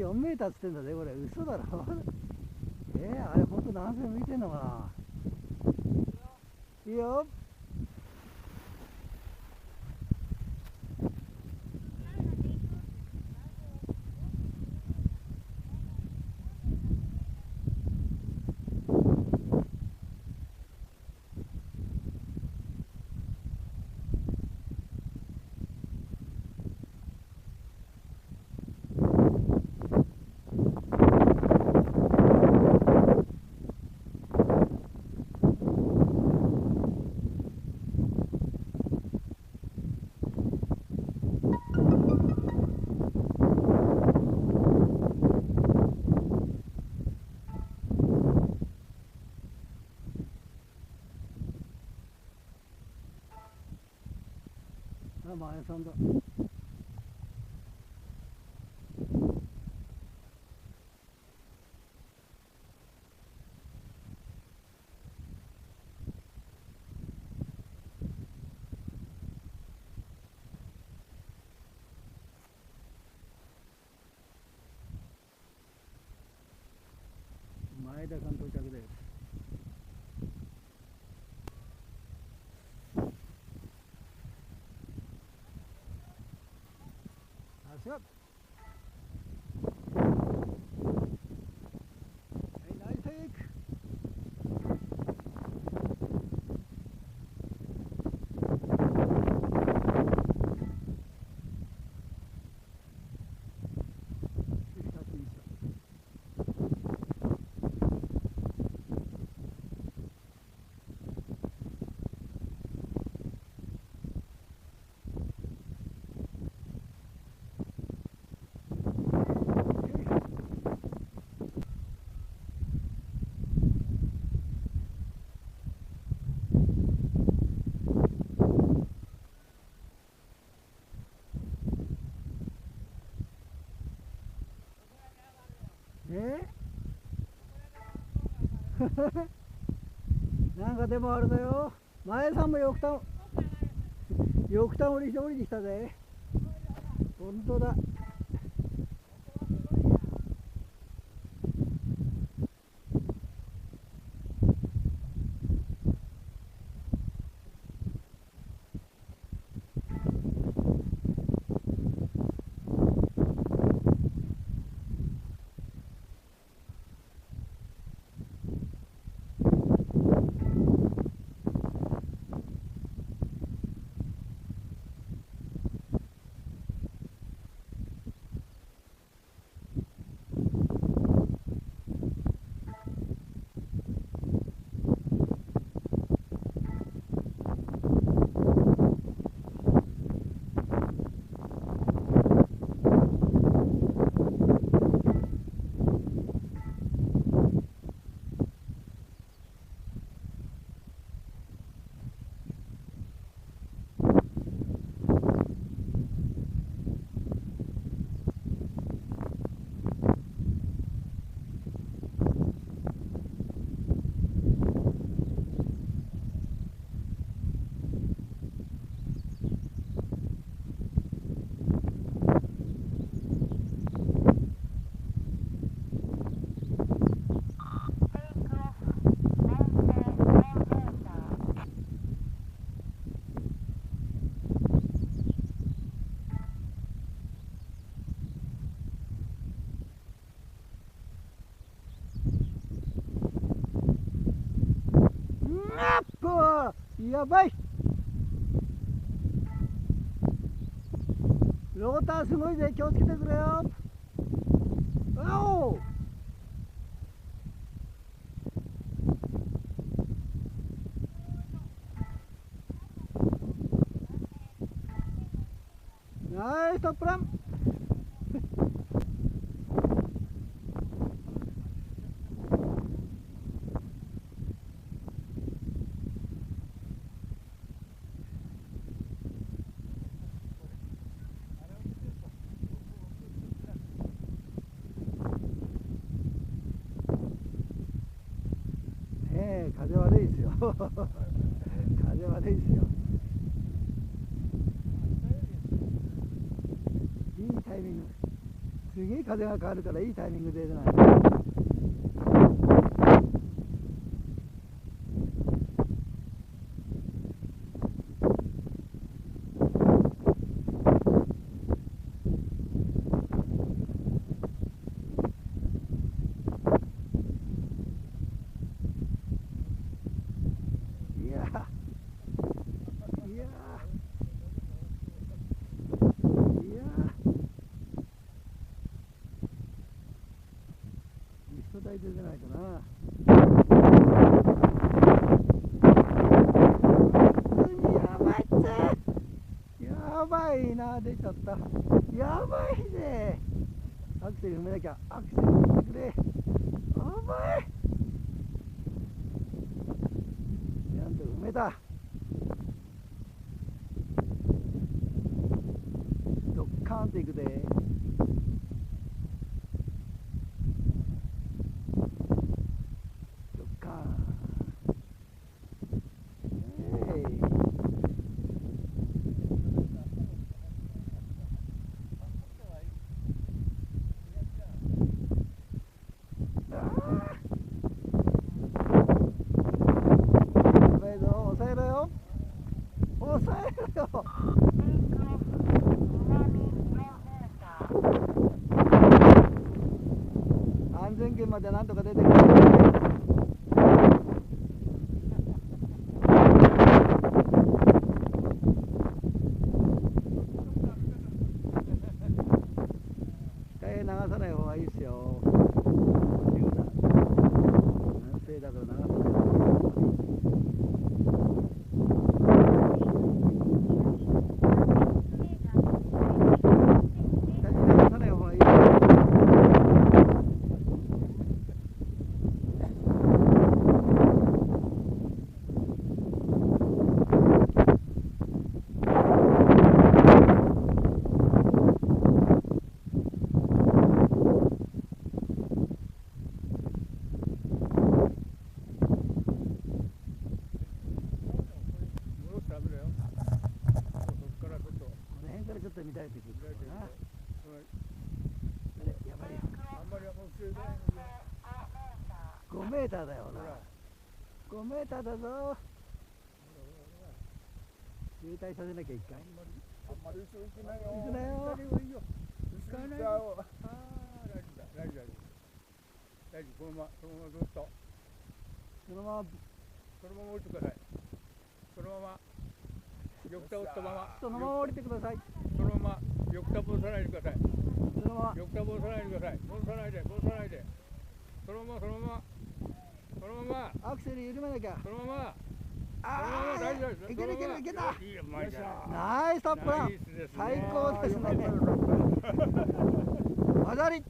4メーターっつってんだぜ、これ。嘘だろ。あれ、ほんと南西向いてんのかな。いいよ。前さんだ。前田さん到着です。足がナイステイク。なんかでもあれだよ。前さんもよくた降りてきたぜ。本当だ。やばい。ローターすごいぜ、気をつけてくれよ。おナイストップラン。風悪いですよ。風悪いですよ。いいタイミング。すげえ風が変わるからいいタイミングで出ない。人体で出ないとな。やばいって、やばいな、出ちゃった。やばいね。アクセル踏めなきゃ。アクセル踏んでくれ。やばい。ちゃんと踏めた。ドッカーンっていくで。抑えろよ。安全圏までなんとか出てくる。北へ流さない方がいいですよ。南西だから流さない方がいい。ちょっと乱れてくるかな。やばいよ。5メーターだよな。5メーターだぞ。渋滞させなきゃ一回。あんまり後ろ行くなよ。行くなよ。行かないよ。ああ、大丈夫。このままずっと。そのまま降りてください。そのまま。横たぶったまま。そのまま降りてください。そのまま横たぶさないでください。そのまま横たぶさないでください。戻さないで。そのまま。アクセル緩めなきゃ。そのまま。ああ、大丈夫。いける。いいよ、前じゃ。ナイストップラン。最高ですね。技あり。